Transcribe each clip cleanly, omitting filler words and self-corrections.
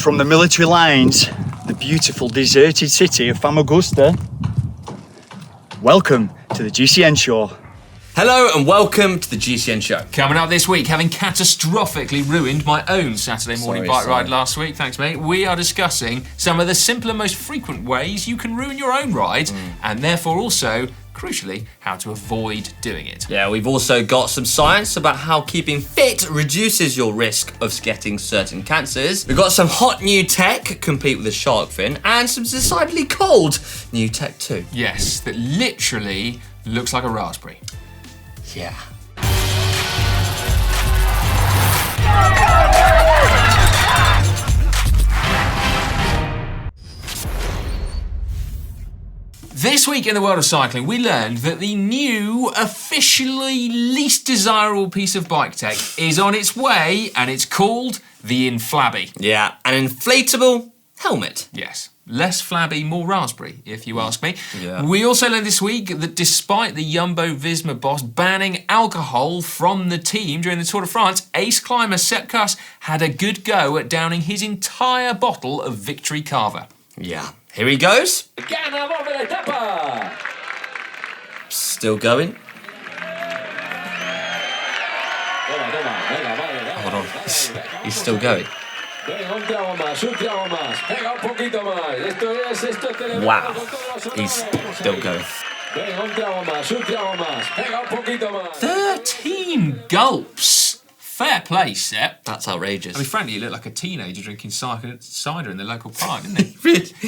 from the military lines, the beautiful deserted city of Famagusta. Welcome to the GCN show. Hello and welcome to the GCN show. Coming up this week, having catastrophically ruined my own Saturday morning bike ride last week, thanks mate, we are discussing some of the simpler, most frequent ways you can ruin your own ride, and therefore also, crucially, how to avoid doing it. Yeah, we've also got some science about how keeping fit reduces your risk of getting certain cancers. We've got some hot new tech, complete with a shark fin, and some decidedly cold new tech too. Yes, that literally looks like a raspberry. Yeah. This week in the world of cycling, we learned that the new, officially least desirable piece of bike tech is on its way, and it's called the Inflabby. Yeah, an inflatable helmet. Yes. Less flabby, more raspberry, if you ask me. Yeah. We also learned this week that despite the Jumbo-Visma boss banning alcohol from the team during the Tour de France, ace climber Sepp Kuss had a good go at downing his entire bottle of Victory Carver. Yeah. Here he goes. Still going. Hold on. He's still going. Wow, he's still going. 13 gulps! Fair play, Sepp. That's outrageous. I mean, frankly, you look like a teenager drinking cider in the local park, didn't he?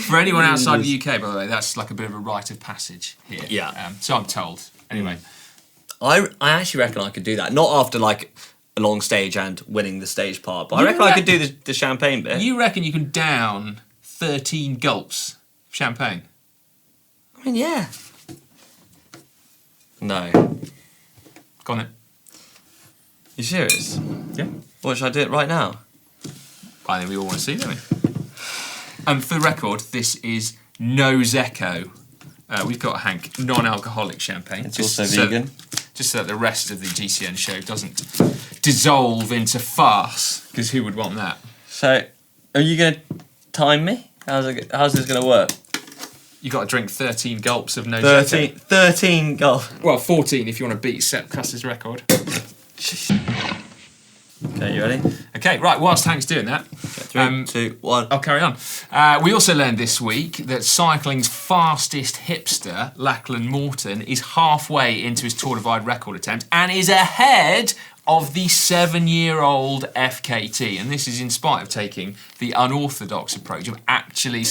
For anyone outside the UK, by the way, that's like a bit of a rite of passage here. Yeah. So I'm told. Anyway. I actually reckon I could do that. Not after like a long stage and winning the stage part, but I reckon I could do the champagne bit. You reckon you can down 13 gulps of champagne? I mean, yeah. No. Go on then. You serious? Yeah. What, should I do it right now? I think we all want to see, don't we? And for the record, this is no Zecco. We've got, Hank, non-alcoholic champagne. It's also vegan. Just so that the rest of the GCN show doesn't dissolve into farce, because who would want that? So, are you going to time me? How's this going to work? You got to drink 13 gulps of no Zecco. 13 gulps. Well, 14 if you want to beat Sepp Kuss's record. Okay, you ready? Okay, right, whilst Hank's doing that... Okay, 3, 2, 1. I'll carry on. We also learned this week that cycling's fastest hipster, Lachlan Morton, is halfway into his Tour Divide record attempt and is ahead of the 7-year-old FKT. And this is in spite of taking the unorthodox approach of actually...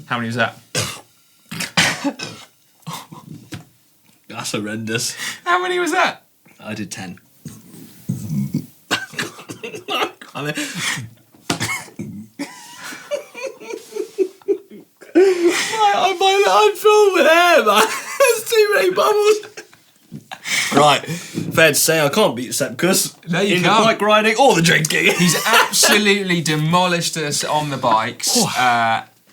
How many was that? That's horrendous. How many was that? I did 10. I'm filled with air, man. There's too many bubbles. Right, fair to say I can't beat Sepp Kuss. No, you in can't. the bike riding or the drinking. He's absolutely demolished us on the bikes.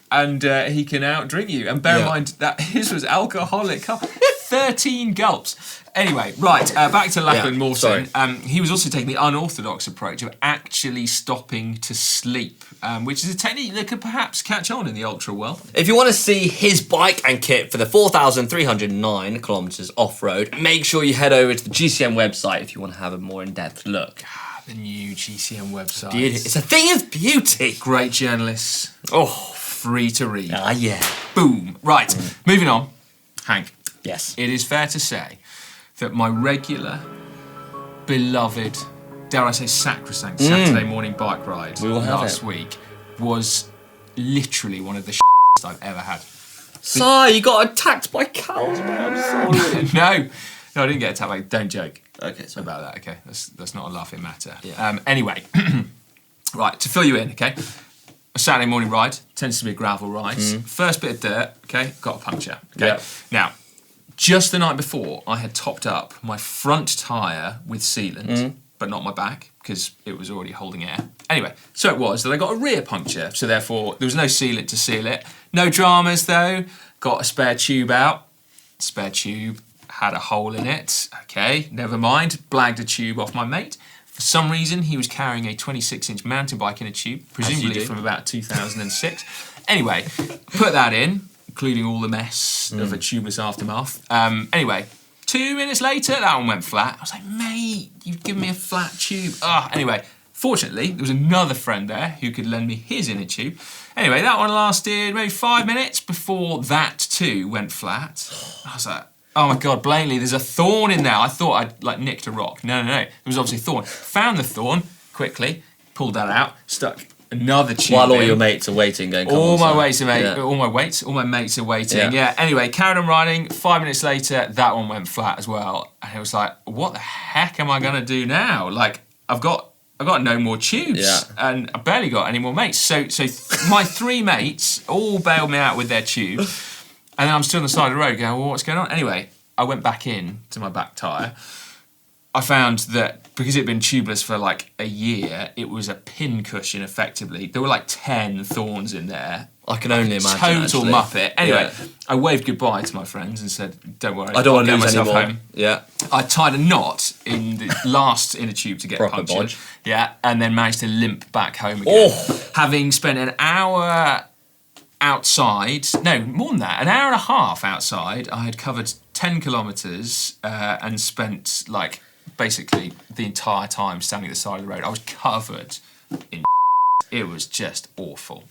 And he can outdrink you. And bear in mind that his was alcoholic. 13 gulps. Anyway, right, back to Lachlan Morton. He was also taking the unorthodox approach of actually stopping to sleep, which is a technique that could perhaps catch on in the ultra world. If you want to see his bike and kit for the 4,309 kilometres off-road, make sure you head over to the GCN website if you want to have a more in-depth look. The new GCN website. It's a thing of beauty. Great journalists. Oh. Free to read. Ah, yeah. Boom. Right, moving on. Hank. Yes. It is fair to say that my regular, beloved, dare I say sacrosanct Saturday morning bike ride last week was literally one of the shittiest I've ever had. So you got attacked by cows, man. I'm sorry. No, I didn't get attacked. Like, don't joke. Okay, sorry about that. Okay, that's not a laughing matter. Yeah. Anyway, right, to fill you in. Okay, a Saturday morning ride tends to be a gravel ride. First bit of dirt. Okay, got a puncture. Okay, now. Just the night before, I had topped up my front tyre with sealant, but not my back, because it was already holding air. Anyway, so it was that I got a rear puncture, so therefore there was no sealant to seal it. No dramas though, got a spare tube out. Spare tube had a hole in it. Okay, never mind, blagged a tube off my mate. For some reason, he was carrying a 26-inch mountain bike in a tube, presumably do. from about 2006. Anyway, put that in, including all the mess of a tubeless aftermath. Anyway, 2 minutes later, that one went flat. I was like, mate, you've given me a flat tube. Anyway, fortunately, there was another friend there who could lend me his inner tube. Anyway, that one lasted maybe 5 minutes before that too went flat. I was like, oh my God, blatantly, there's a thorn in there. I thought I'd like nicked a rock. No. There was obviously a thorn. Found the thorn quickly, pulled that out, stuck another tube While all in. your mates are waiting, going, come All on, my son. mates are Yeah. all my mates are waiting. Yeah. Anyway, carried on riding. 5 minutes later, that one went flat as well. And it was like, what the heck am I gonna do now? Like, I've got no more tubes, Yeah. and I barely got any more mates. So my 3 mates all bailed me out with their tube, and then I'm still on the side of the road going, well, what's going on? Anyway, I went back in to my back tyre. I found that because it'd been tubeless for like a year, it was a pin cushion effectively. There were like 10 thorns in there. I can only imagine. Total actually. muppet. Anyway, Yeah. I waved goodbye to my friends and said, don't worry, I don't want I'll to get lose myself anymore. home. Yeah. I tied a knot in the last inner tube to get Proper punctured. bodge. Yeah, and then managed to limp back home again. Oh. Having spent an hour outside, no, more than that, an hour and a half outside, I had covered 10 kilometres and spent like basically the entire time standing at the side of the road. I was covered in it was just awful.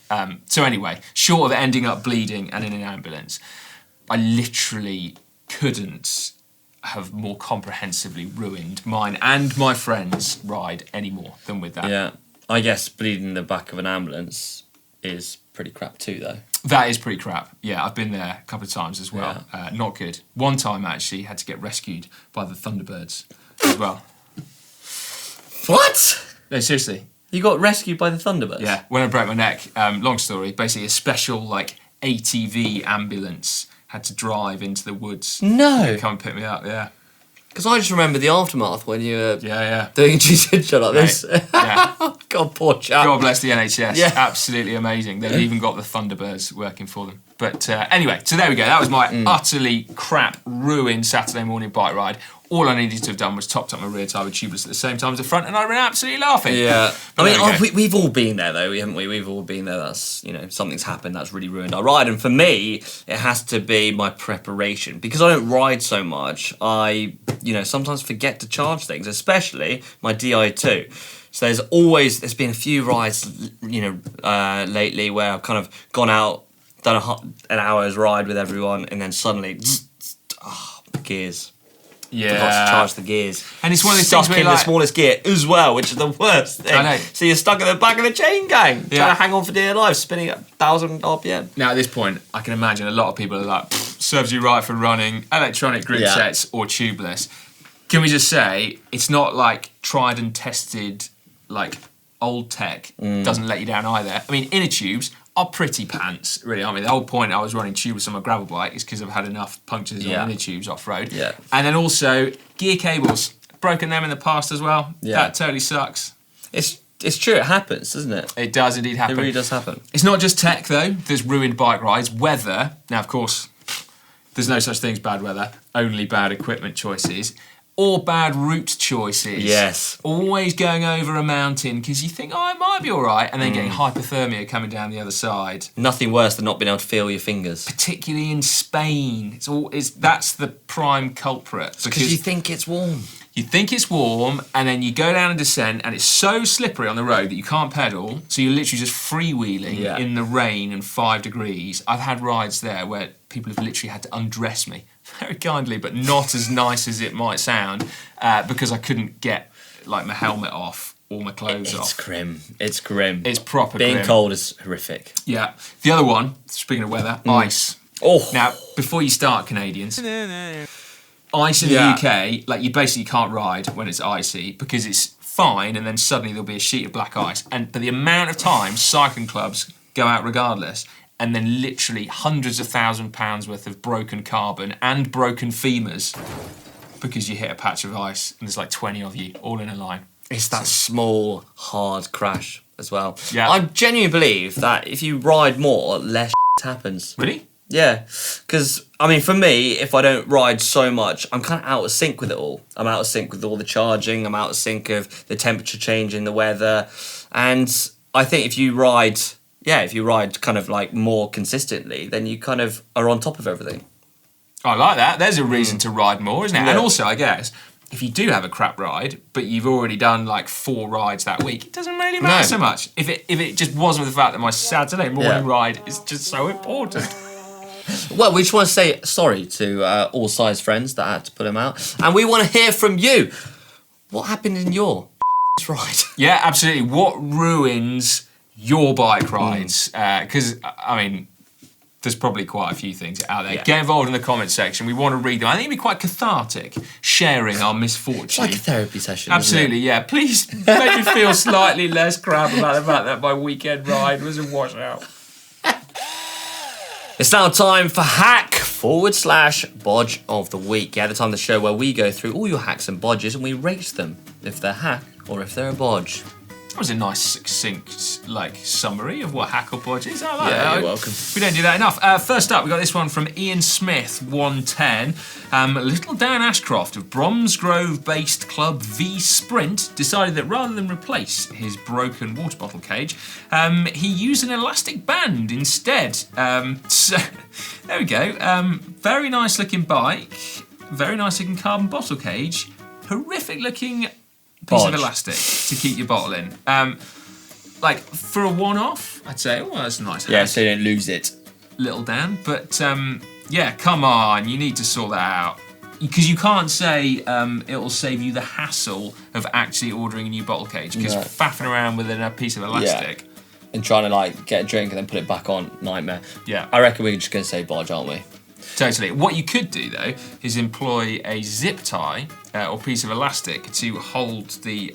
So anyway, short of ending up bleeding and in an ambulance, I literally couldn't have more comprehensively ruined mine and my friends' ride any more than with that. Yeah. I guess bleeding in the back of an ambulance is pretty crap too, though. That is pretty crap. Yeah, I've been there a couple of times as well. Not good. One time actually had to get rescued by the Thunderbirds as well. What? No, seriously. You got rescued by the Thunderbirds? Yeah, when I broke my neck, long story, basically a special like ATV ambulance had to drive into the woods. No. Come and pick me up, yeah. Because I just remember the aftermath when you were Yeah. doing a GCN show like this. Yeah. God, poor chap. God bless the NHS. Yeah. Absolutely amazing. They've even got the Thunderbirds working for them. But anyway, so there we go. That was my utterly crap, ruined Saturday morning bike ride. All I needed to have done was topped up my rear tyre with tubeless at the same time as the front, and I ran absolutely laughing. Yeah. But there we go. We've all been there, though, haven't we? We've all been there. That's, something's happened that's really ruined our ride. And for me, it has to be my preparation. Because I don't ride so much, I, sometimes forget to charge things, especially my Di2. So there's been a few rides, lately where I've kind of gone out, done an hour's ride with everyone, and then suddenly, gears. Yeah. Forgot to charge the gears. And it's one of those stuck things where in you're the like- smallest gear as well, which is the worst thing. I know. So you're stuck at the back of the chain gang, Yeah. trying to hang on for dear life, spinning at 1,000 RPM. Now at this point, I can imagine a lot of people are like, serves you right for running electronic group Yeah. sets or tubeless. Can we just say, it's not like tried and tested, like old tech doesn't let you down either. I mean, inner tubes are pretty pants, really, aren't they? The whole point I was running tubeless on my gravel bike is because I've had enough punctures Yeah. on inner tubes off-road. Yeah. And then also, gear cables. Broken them in the past as well. Yeah. That totally sucks. It's true, it happens, doesn't it? It does indeed happen. It really does happen. It's not just tech, though, that's ruined bike rides. Weather. Now, of course, there's no such thing as bad weather, only bad equipment choices. Or bad route choices. Yes. Always going over a mountain because you think, it might be all right, and then getting hypothermia coming down the other side. Nothing worse than not being able to feel your fingers. Particularly in Spain. That's the prime culprit. Because you think it's warm. You think it's warm, and then you go down a descent, and it's so slippery on the road that you can't pedal, so you're literally just freewheeling in the rain and 5 degrees. I've had rides there where people have literally had to undress me, very kindly, but not as nice as it might sound, because I couldn't get like my helmet off or my clothes off. It's grim. It's grim. It's proper Being grim. cold is horrific. Yeah. The other one, speaking of weather, ice. Oh. Now, before you start, Canadians, ice in the UK, like you basically can't ride when it's icy because it's fine, and then suddenly there'll be a sheet of black ice. But the amount of times cycling clubs go out regardless, and then literally hundreds of £1,000s worth of broken carbon and broken femurs because you hit a patch of ice and there's like 20 of you all in a line. It's that small, hard crash as well. Yeah. I genuinely believe that if you ride more, less happens. Really? Yeah, because, I mean, for me, if I don't ride so much, I'm kind of out of sync with it all. I'm out of sync with all the charging. I'm out of sync of the temperature change in the weather. And I think if you ride kind of like more consistently, then you kind of are on top of everything. I like that. There's a reason to ride more, isn't it? Yeah. And also, I guess, if you do have a crap ride, but you've already done like 4 rides that week, it doesn't really matter so much. If it just wasn't for the fact that my Saturday morning ride is just so important. Well, we just want to say sorry to all size friends that had to put them out. And we want to hear from you. What happened in your ride? Yeah, absolutely. What ruins your bike rides? Because, I mean, there's probably quite a few things out there. Yeah. Get involved in the comment section. We want to read them. I think it'd be quite cathartic, sharing our misfortune. It's like a therapy session. Absolutely, yeah. Please make me feel slightly less crap about the fact that my weekend ride was a washout. It's now time for hack/bodge of the week. Yeah, the time of the show where we go through all your hacks and bodges and we rate them, if they're hack or if they're a bodge. That was a nice, succinct, summary of what hack or bodge is. I like that. You're welcome. We don't do that enough. First up, we got this one from Ian Smith, 110. Little Dan Ashcroft of Bromsgrove-based club V Sprint decided that rather than replace his broken water bottle cage, he used an elastic band instead. So there we go. Very nice looking bike. Very nice looking carbon bottle cage. Horrific looking piece of elastic to keep your bottle in. For a one-off, I'd say, oh, that's a nice hack. Yeah, so you don't lose it. Little Dan. But, yeah, come on, you need to sort that out. Because you can't say it'll save you the hassle of actually ordering a new bottle cage. Because faffing around with a piece of elastic. And trying to, get a drink and then put it back on, nightmare. Yeah. I reckon we're just going to say bodge, aren't we? Totally. What you could do, though, is employ a zip tie or piece of elastic to hold the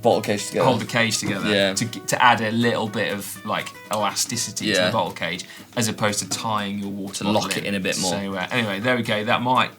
bottle cage together. Hold the cage together to add a little bit of elasticity to the bottle cage, as opposed to tying your water bottle lock it in a bit more. So anyway, there we go. That might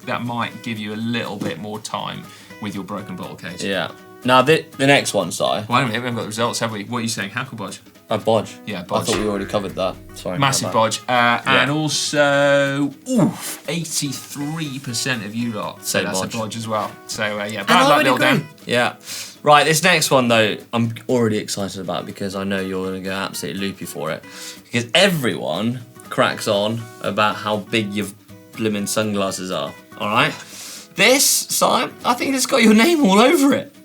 give you a little bit more time with your broken bottle cage. Yeah. Now the next one, Si. Well, anyway, we haven't got the results, have we? What are you saying, hack or bodge? Bodge. Yeah, bodge. I thought we already covered that. Sorry. Massive bodge. And also, 83% of you lot say that's bodge. a bodge as well. So, bad luck, little Dan. Yeah. Right, this next one, though, I'm already excited about because I know you're going to go absolutely loopy for it. Because everyone cracks on about how big your blimmin' sunglasses are. All right? This, Simon, I think it's got your name all over it.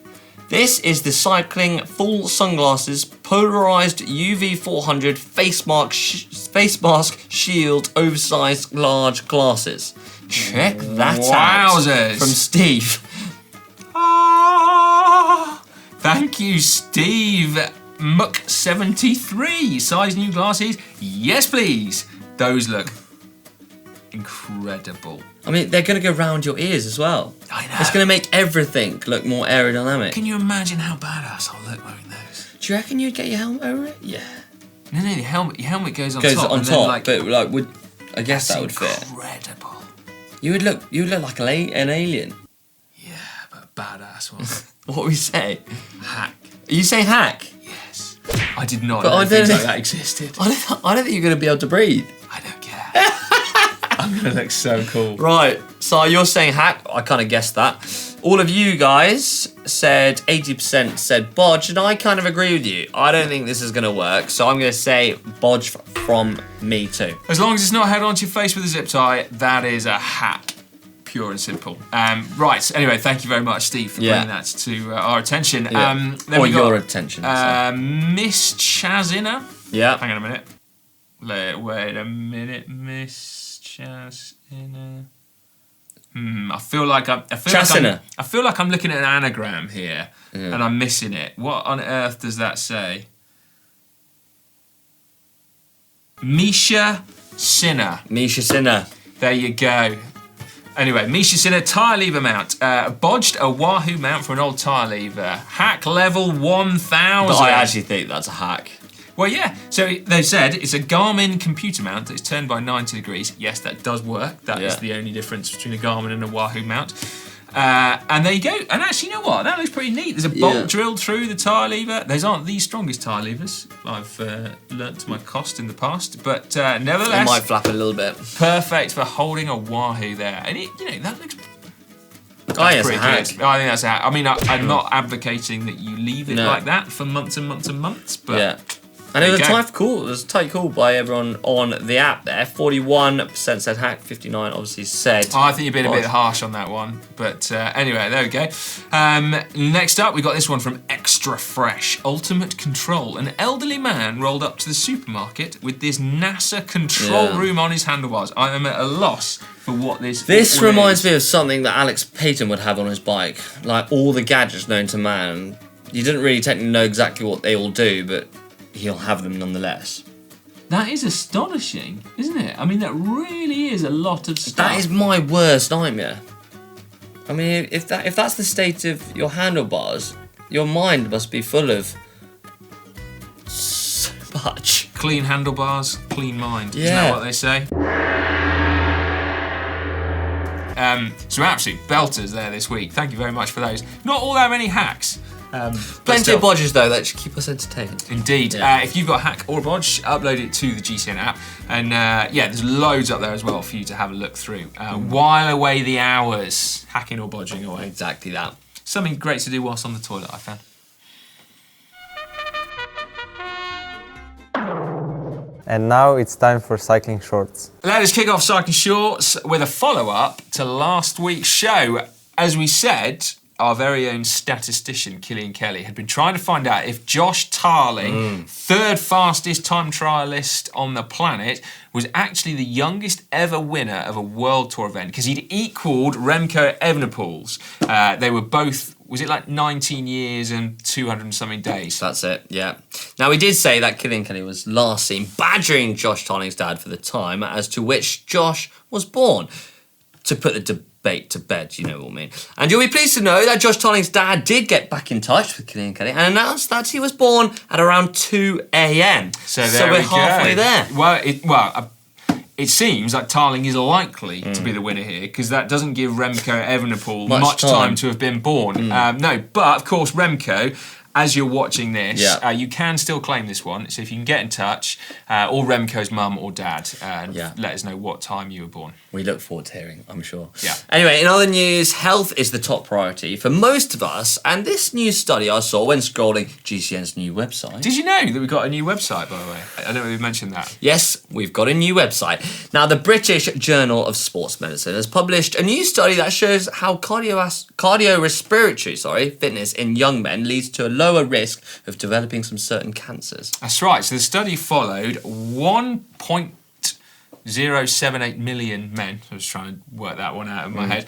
This is the Cycling Full Sunglasses Polarized UV 400 face mask shield oversized large glasses. Check that out from Steve. Thank you, Steve. Muck73. Size new glasses? Yes, please. Those look incredible. I mean, they're going to go round your ears as well. I know. It's going to make everything look more aerodynamic. Can you imagine how badass I'll look wearing those? Do you reckon you'd get your helmet over it? Yeah. No, your helmet goes on top. Goes on top, but I guess that would fit. Incredible. You would look like an alien. Yeah, but a badass one. What we say? Hack. Are you saying hack? Yes. I did not know things like that existed. I don't think you're going to be able to breathe. I don't care. I'm going to look so cool. Right, so you're saying hack. I kind of guessed that. All of you guys said 80% said bodge, and I kind of agree with you. I don't think this is going to work, so I'm going to say bodge from me too. As long as it's not held onto your face with a zip tie, that is a hack. Pure and simple. Right, anyway, thank you very much, Steve, for bringing that to our attention. Then or your attention. Miss Chazina. Yeah. Hang on a minute. Wait a minute, Miss Chazina. I feel like I'm looking at an anagram here, and I'm missing it. What on earth does that say? Misha Sinner. Misha Sinner. There you go. Anyway, Misha Sinner, tyre lever mount. Bodged a Wahoo mount for an old tyre lever. Hack level 1000. But I actually think that's a hack. Well, yeah. So they said it's a Garmin computer mount that's turned by 90 degrees. Yes, that does work. That is the only difference between a Garmin and a Wahoo mount. And there you go. And actually, you know what? That looks pretty neat. There's a bolt drilled through the tyre lever. Those aren't the strongest tyre levers. I've learnt to my cost in the past. But nevertheless... It might flap a little bit. Perfect for holding a Wahoo there. And, that looks... Oh, yes, pretty a hack. good. I think that's a hack. I mean, I'm not advocating that you leave it like that for months and months and months, but... Yeah. And it was a tight call. It was a tight call by everyone on the app there. 41% said hack, 59 obviously said. Oh, I think you've been a bit harsh on that one. But anyway, there we go. Next up, we got this one from Extra Fresh. Ultimate Control. An elderly man rolled up to the supermarket with this NASA control room on his handlebars. I am at a loss for what this reminds me of something that Alex Payton would have on his bike. Like all the gadgets known to man. You didn't really technically know exactly what they all do, but he'll have them nonetheless. That is astonishing, isn't it? I mean, that really is a lot of stuff. That is my worst nightmare. I mean, if that's the state of your handlebars, your mind must be full of so much. Clean handlebars, clean mind. Yeah. Isn't that what they say? Some absolute belters there this week. Thank you very much for those. Not all that many hacks. Plenty of bodges though that should keep us entertained. Indeed. Yeah. If you've got a hack or a bodge, upload it to the GCN app. And there's loads up there as well for you to have a look through. While away the hours, hacking or bodging away. Exactly that. Something great to do whilst on the toilet, I found. And now it's time for cycling shorts. Let us kick off cycling shorts with a follow-up to last week's show. As we said, our very own statistician, Killian Kelly, had been trying to find out if Josh Tarling, third fastest time trialist on the planet, was actually the youngest ever winner of a World Tour event, because he'd equalled Remco Evenepoel's. They were both, was it like 19 years and 200 and something days? That's it, yeah. Now, we did say that Killian Kelly was last seen badgering Josh Tarling's dad for the time as to which Josh was born. To put the debate to bed, you know what I mean. And you'll be pleased to know that Josh Tarling's dad did get back in touch with Killian Kelly and announced that he was born at around 2 a.m. So we're halfway there. Well, it seems like Tarling is likely to be the winner here, because that doesn't give Remco Evenepoel much time to have been born. No, but of course Remco, as you're watching this, you can still claim this one. So if you can get in touch, or Remco's mum or dad, let us know what time you were born. We look forward to hearing, I'm sure. Yeah. Anyway, in other news, health is the top priority for most of us, and this new study I saw when scrolling GCN's new website. Did you know that we got a new website, by the way? I don't know if we mentioned that. Yes, we've got a new website. Now, the British Journal of Sports Medicine has published a new study that shows how cardiorespiratory fitness in young men leads to a lower risk of developing some certain cancers. That's right. So the study followed 1.078 million men, I was trying to work that one out of my head,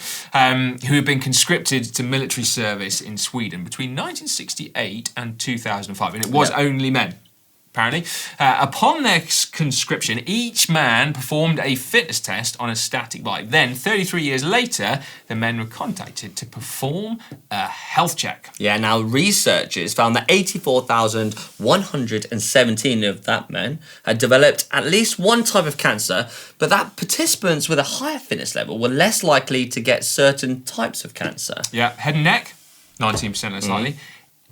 who had been conscripted to military service in Sweden between 1968 and 2005. And it was only men, apparently. Upon their conscription, each man performed a fitness test on a static bike. Then, 33 years later, the men were contacted to perform a health check. Yeah, now researchers found that 84,117 of that men had developed at least one type of cancer, but that participants with a higher fitness level were less likely to get certain types of cancer. Yeah, head and neck, 19% less likely.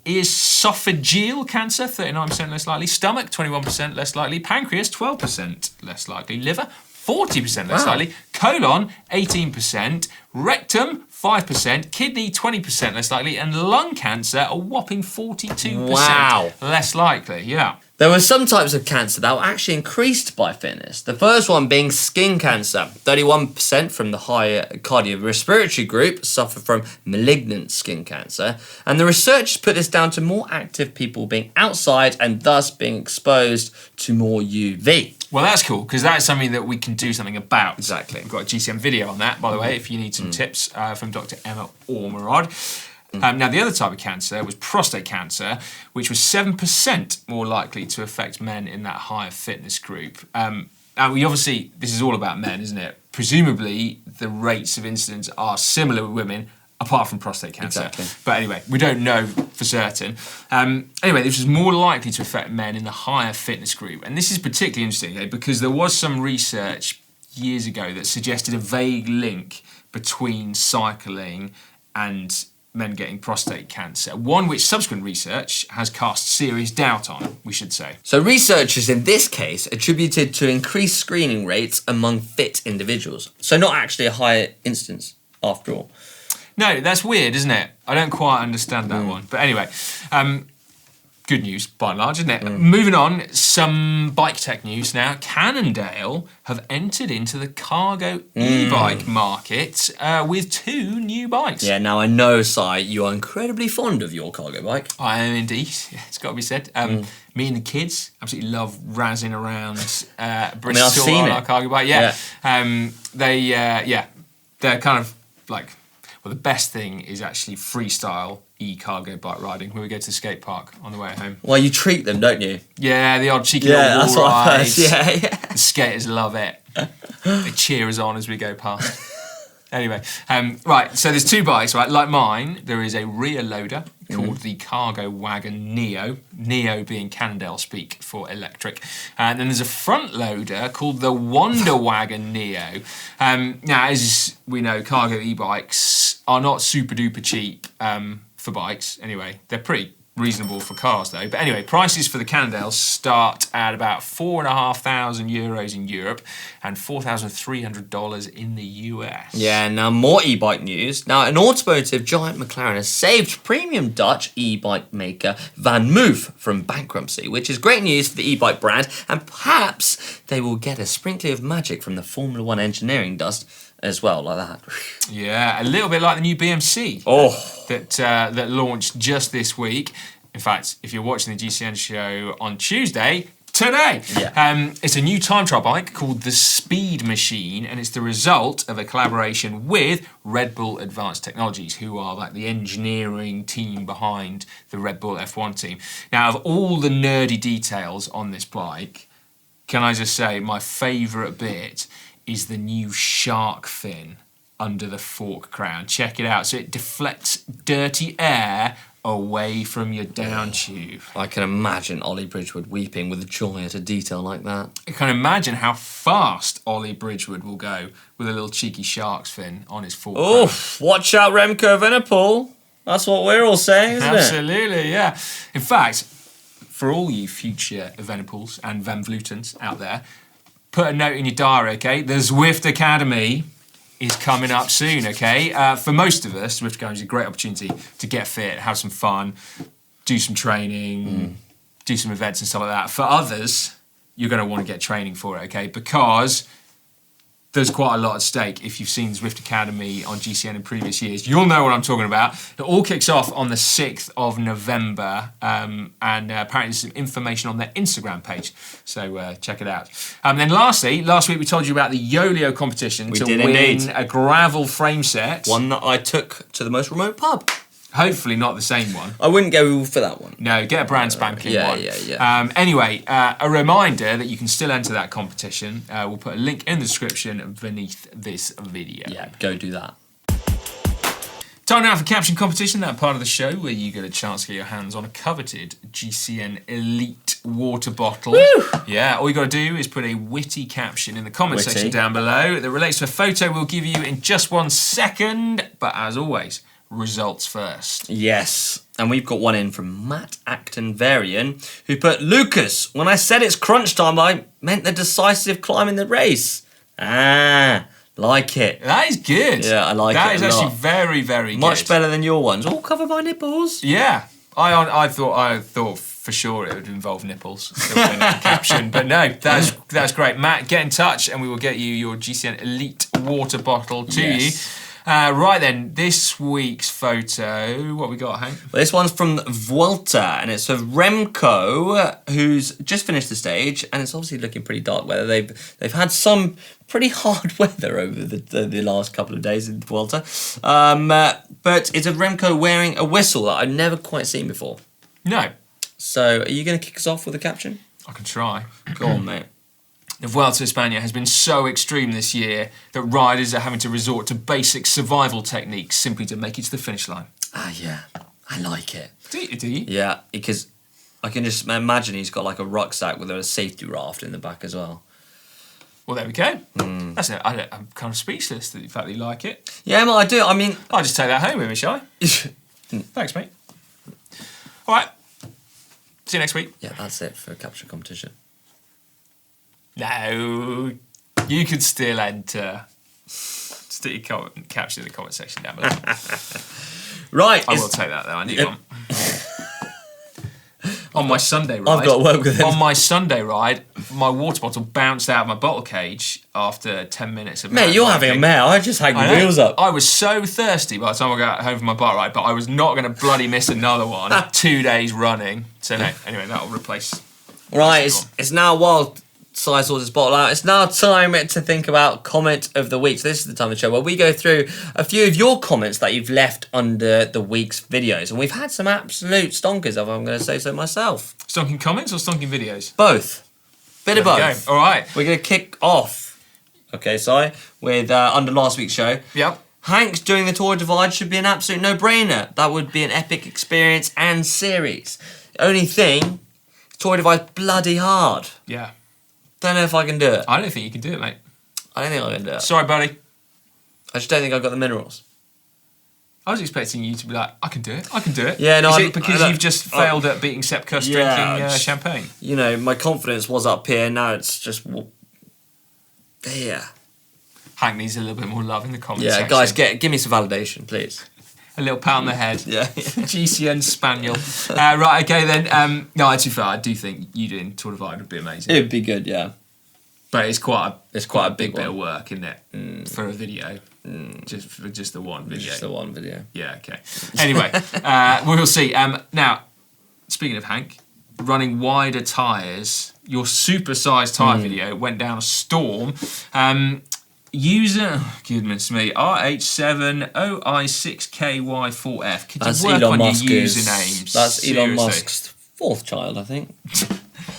Esophageal cancer, 39% less likely. Stomach, 21% less likely. Pancreas, 12% less likely. Liver, 40% less likely. Colon, 18%. Rectum, 5%. Kidney, 20% less likely. And lung cancer, a whopping 42% less likely. Yeah. There were some types of cancer that were actually increased by fitness. The first one being skin cancer. 31% from the higher cardiorespiratory group suffer from malignant skin cancer. And the researchers put this down to more active people being outside and thus being exposed to more UV. Well, that's cool, because that's something that we can do something about. Exactly. We've got a GCM video on that, by the way, if you need some tips from Dr. Emma Ormerod. Now, the other type of cancer was prostate cancer, which was 7% more likely to affect men in that higher fitness group. And we obviously, this is all about men, isn't it? Presumably, the rates of incidence are similar with women, apart from prostate cancer. Exactly. But anyway, we don't know for certain. Anyway, this was more likely to affect men in the higher fitness group. And this is particularly interesting, because there was some research years ago that suggested a vague link between cycling and men getting prostate cancer, one which subsequent research has cast serious doubt on, we should say. So researchers in this case attributed to increased screening rates among fit individuals. So not actually a higher instance after all. No, that's weird, isn't it? I don't quite understand that one. But anyway, good news by and large, isn't it? Moving on, some bike tech news now. Cannondale have entered into the cargo e-bike market with 2 new bikes. Yeah, now I know, Si, you are incredibly fond of your cargo bike. I am indeed. Yeah, it's got to be said. Me and the kids absolutely love razzing around Bristol seen on it. our cargo bike. Yeah. They're kind of like, well, the best thing is actually freestyle e-cargo bike riding when we go to the skate park on the way home. Well, you treat them, don't you? Yeah, the odd cheeky Yeah, little that's wall what I heard. rides. Yeah. The skaters love it. They cheer us on as we go past. Anyway, right, so there's 2 bikes, right? Like mine, there is a rear loader called the Cargo Wagon Neo, Neo being Cannondale speak for electric. And then there's a front loader called the Wonder Wagon Neo. Now, as we know, cargo e-bikes are not super duper cheap for bikes. Anyway, they're pretty reasonable for cars though. But anyway, prices for the Cannondales start at about €4,500 in Europe and $4,300 in the US. Yeah, now more e-bike news. Now, an automotive giant McLaren has saved premium Dutch e-bike maker Van Moof from bankruptcy, which is great news for the e-bike brand, and perhaps they will get a sprinkling of magic from the Formula 1 engineering dust as well, like that. Yeah, a little bit like the new BMC that launched just this week. In fact, if you're watching the GCN show on Tuesday, today, it's a new time trial bike called the Speed Machine, and it's the result of a collaboration with Red Bull Advanced Technologies, who are like the engineering team behind the Red Bull F1 team. Now, of all the nerdy details on this bike, can I just say my favourite bit is the new shark fin under the fork crown. Check it out. So it deflects dirty air away from your down tube. I can imagine Ollie Bridgewood weeping with joy at a detail like that. I can imagine how fast Ollie Bridgewood will go with a little cheeky shark's fin on his fork crown. Watch out, Remco Evenepoel. That's what we're all saying, isn't it? Absolutely, yeah. In fact, for all you future Evenepoels and Van Vlutens out there, put a note in your diary, okay? The Zwift Academy is coming up soon, okay? For most of us, Zwift Academy is a great opportunity to get fit, have some fun, do some training, do some events and stuff like that. For others, you're going to want to get training for it, okay? Because there's quite a lot at stake. If you've seen Zwift Academy on GCN in previous years, you'll know what I'm talking about. It all kicks off on the 6th of November, and apparently there's some information on their Instagram page, so check it out. And then lastly, last week we told you about the Yolio competition to did win indeed. a gravel frame set. One that I took to the most remote pub. Hopefully not the same one. I wouldn't go for that one. No, get a brand spanking one. Yeah. Anyway, a reminder that you can still enter that competition. We'll put a link in the description beneath this video. Yeah, go do that. Time now for Caption Competition, that part of the show where you get a chance to get your hands on a coveted GCN Elite water bottle. Woo! Yeah, all you got to do is put a witty caption in the comment Witty. section down below that relates to a photo we'll give you in just 1 second. But as always, results first. Yes, and we've got one in from Matt Acton Varian, who put, Lucas, when I said it's crunch time, I meant the decisive climb in the race. Like it. That is good. Yeah, I like that. it That a is actually lot. very, very Much good. better than your ones. All covered by nipples. Yeah, I thought for sure it would involve nipples in that caption, but no, that's great. Matt, get in touch and we will get you your GCN Elite water bottle to you. Right then, this week's photo, what we got, Hank? Well, this one's from Vuelta, and it's of Remco, who's just finished the stage, and it's obviously looking pretty dark weather. They've had some pretty hard weather over the last couple of days in Vuelta, but it's of Remco wearing a whistle that I've never quite seen before. No. So, are you going to kick us off with a caption? I can try. Go on, mate. The Vuelta a España has been so extreme this year that riders are having to resort to basic survival techniques simply to make it to the finish line. Yeah, I like it. Do you? Yeah, because I can just imagine he's got like a rucksack with a safety raft in the back as well. Well, there we go. That's it. I'm kind of speechless that the fact that you like it. Yeah, well, I do. I mean, I'll just take that home with me, shall I? Thanks, mate. All right. See you next week. yeah, that's it for Caption Competition. No, you can still enter. Stick your caption in the comment section down below. Right. I will take that though. I need one. On my Sunday ride, I've got to work with him. On my Sunday ride, my water bottle bounced out of my bottle cage after 10 minutes of Mate, you're having a mare. I just had I your know. wheels up. I was so thirsty by the time I got home from my bike ride, but I was not going to bloody miss another one 2 days running. So no, anyway, that'll replace. Right, it's now while Si sorts his bottle out, it's now time to think about comment of the week. So this is the time of the show where we go through a few of your comments that you've left under the week's videos. And we've had some absolute stonkers, if I'm going to say so myself. Stonking comments or stonking videos? Both. Bit of There we both. go. All right. We're going to kick off, okay, Si, with under last week's show. Yep. Hanks doing the Tour Divide should be an absolute no-brainer. That would be an epic experience and series. The only thing, Tour Divide's bloody hard. Yeah. Don't know if I can do it. I don't think you can do it, mate. I don't think I can do it. Sorry, buddy. I just don't think I've got the minerals. I was expecting you to be like, I can do it. I can do it. Yeah, no, Is I'm- it because I- you've just failed at beating Sepp Kuss Yeah, drinking just- champagne? You know, my confidence was up here. Now it's just yeah. Hank needs a little bit more love in the comments Yeah, section. guys, give me some validation, please. a little pat on the head. Yeah. GCN Spaniel. Right, okay then. No, to be fair, I do think you doing Tour Divide would be amazing. It'd be good, yeah. But it's quite a big one. bit of work, isn't it? For a video. Just the one video. Just the one video. Yeah, okay. Anyway, we'll see. Now, speaking of Hank, running wider tyres, your supersized tyre video went down a storm. User, oh, goodness me, RH7OI6KY4F. Could That's you work Elon on Musk's. your usernames? That's Elon Seriously. Musk's fourth child, I think.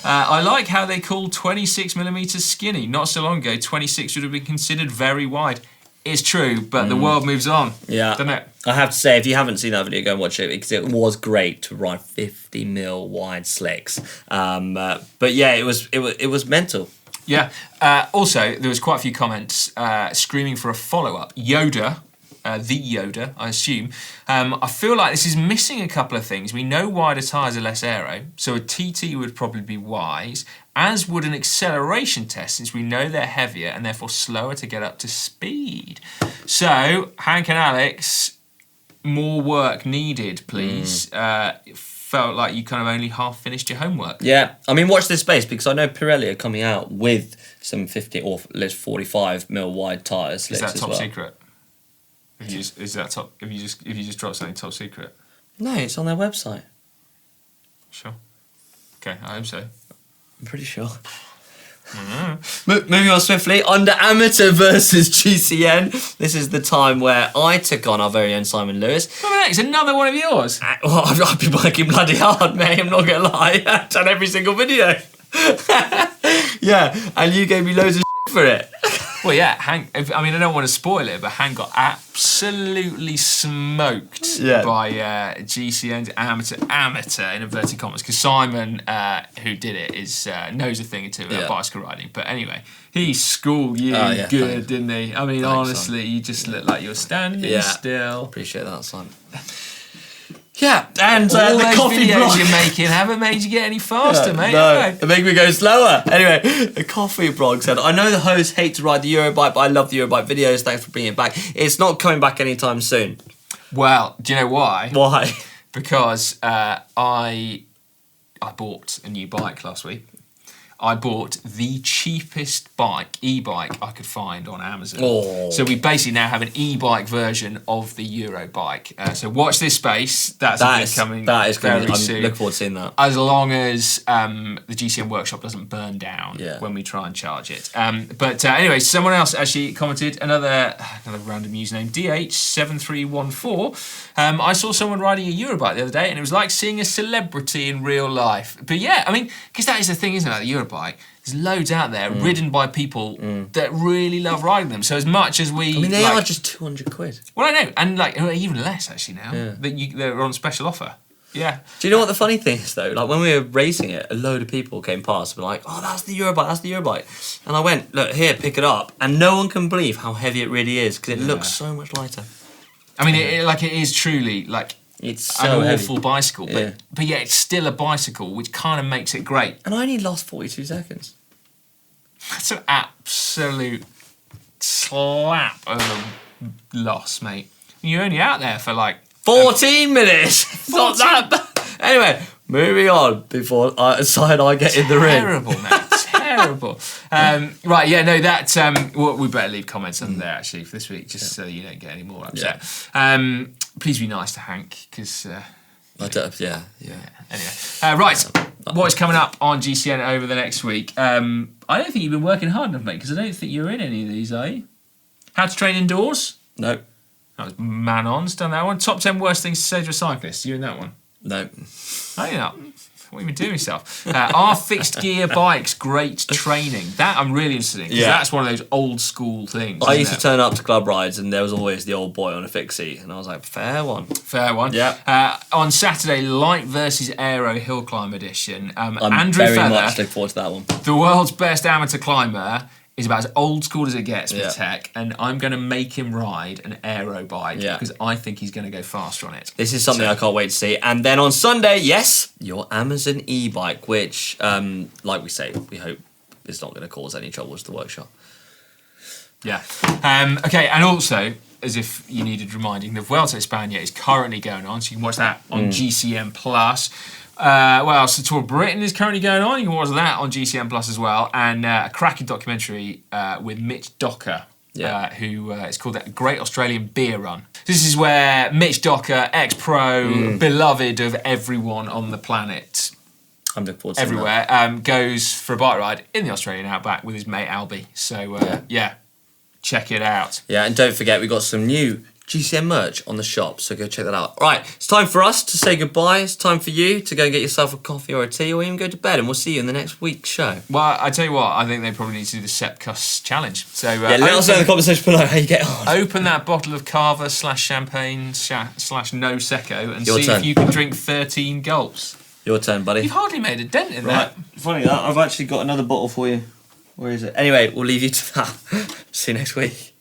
I like how they call 26mm skinny. Not so long ago, 26 would have been considered very wide. It's true, but the world moves on. Yeah. Doesn't it? I have to say, if you haven't seen that video, go and watch it because it was great to ride 50mm wide slicks. But yeah, it was mental. Yeah. Also, there was quite a few comments screaming for a follow-up. Yoda, the Yoda, I assume. I feel like this is missing a couple of things. We know wider tyres are less aero, so a TT would probably be wise, as would an acceleration test, since we know they're heavier and therefore slower to get up to speed. So, Hank and Alex, more work needed, please. Felt like you kind of only half finished your homework. Yeah, I mean, watch this space because I know Pirelli are coming out with some 50 or at least 45mm wide tyres. Is that top well. secret? If you just drop something top secret? No, it's on their website. Sure. Okay, I hope so. I'm pretty sure. Moving on swiftly, under amateur versus GCN. This is the time where I took on our very own Simon Lewis. It's another one of yours. Well, I've been working bloody hard, mate. I'm not gonna lie. I've done every single video. Yeah, and you gave me loads of shit for it. Well, yeah, Hank. I mean, I don't want to spoil it, but Hank got absolutely smoked by GCN's amateur in inverted commas, because Simon, who did it, knows a thing or two about bicycle riding. But anyway, he schooled you good, didn't he? I mean, honestly, you just look like you're standing still. Appreciate that, Simon. Yeah, and All the those coffee videos blog you're making haven't made you get any faster, mate. No, Okay. it make me go slower. Anyway, the coffee blog said, I know the hosts hate to ride the Eurobike, but I love the Eurobike videos. Thanks for bringing it back. It's not coming back anytime soon. Well, do you know why? Why? Because I bought a new bike last week. I bought the cheapest e-bike I could find on Amazon. Oh. So we basically now have an e-bike version of the Euro bike. So watch this space. That is coming very soon. I'm looking forward to seeing that. As long as the GCN workshop doesn't burn down when we try and charge it. But anyway, someone else actually commented, another random username, DH7314. I saw someone riding a Eurobike the other day and it was like seeing a celebrity in real life. But yeah, I mean, because that is the thing, isn't it, about the Eurobike? There's loads out there ridden by people that really love riding them. So as much as we... I mean, they are just 200 quid. Well, I know. And even less, actually, now. They're on special offer. Yeah. Do you know what the funny thing is though? Like when we were racing it, a load of people came past and were like, "Oh, that's the Eurobike, that's the Eurobike." And I went, "Look, here, pick it up." And no one can believe how heavy it really is because it looks so much lighter. I mean, it is truly like It's an so awful heavy. bicycle, but yeah, it's still a bicycle, which kind of makes it great. And I only lost 42 seconds. That's an absolute slap of a loss, mate. You're only out there for like 14 minutes. It's not that bad. Anyway, moving on before I get in the ring. terrible, mate. Terrible. Right, yeah, no, that well, we better leave comments on there actually for this week, just so you don't get any more upset. Please be nice to Hank, because I don't, yeah. anyway, right, what is coming up on GCN over the next week? I don't think you've been working hard enough, mate, because I don't think you're in any of these, are you? How to train indoors? No. That was Manon's done that one. Top 10 worst things to say to a cyclist. You in that one? No. Oh, you're not. What have you been doing yourself? Are fixed gear bikes great training? That I'm really interested in, because that's one of those old school things. I used to turn up to club rides and there was always the old boy on a fixie, and I was like, fair one. Fair one. Yeah. On Saturday, light versus aero hill climb edition. I'm Andrew very Feather, much looking forward to that one. the world's best amateur climber, is about as old school as it gets with Yeah. tech, and I'm going to make him ride an aero bike because I think he's going to go faster on it. This is something I can't wait to see. And then on Sunday, yes, your Amazon e-bike, which, like we say, we hope is not going to cause any trouble to the workshop. Yeah. Okay, and also, as if you needed reminding, the Vuelta a España is currently going on, so you can watch that on GCN Plus. What else? The Tour of Britain is currently going on. You can watch that on GCN Plus as well, and a cracking documentary with Mitch Docker, who is called The Great Australian Beer Run. This is where Mitch Docker, ex-pro, beloved of everyone on the planet, I'm looking forward to seeing everywhere, goes for a bike ride in the Australian outback with his mate Albie. So check it out. Yeah, and don't forget, we've got some new GCN merch on the shop, so go check that out. Right, it's time for us to say goodbye. It's time for you to go and get yourself a coffee or a tea, or even go to bed, and we'll see you in the next week's show. Well, I tell you what, I think they probably need to do the Sepkus challenge. So let us know in the comment section below how you get on. Open that bottle of Cava /champagne / no Secco and Your see turn. if you can drink 13 gulps. Your turn, buddy. You've hardly made a dent in Right, that. funny that, I've actually got another bottle for you. Where is it? Anyway, we'll leave you to that. See you next week.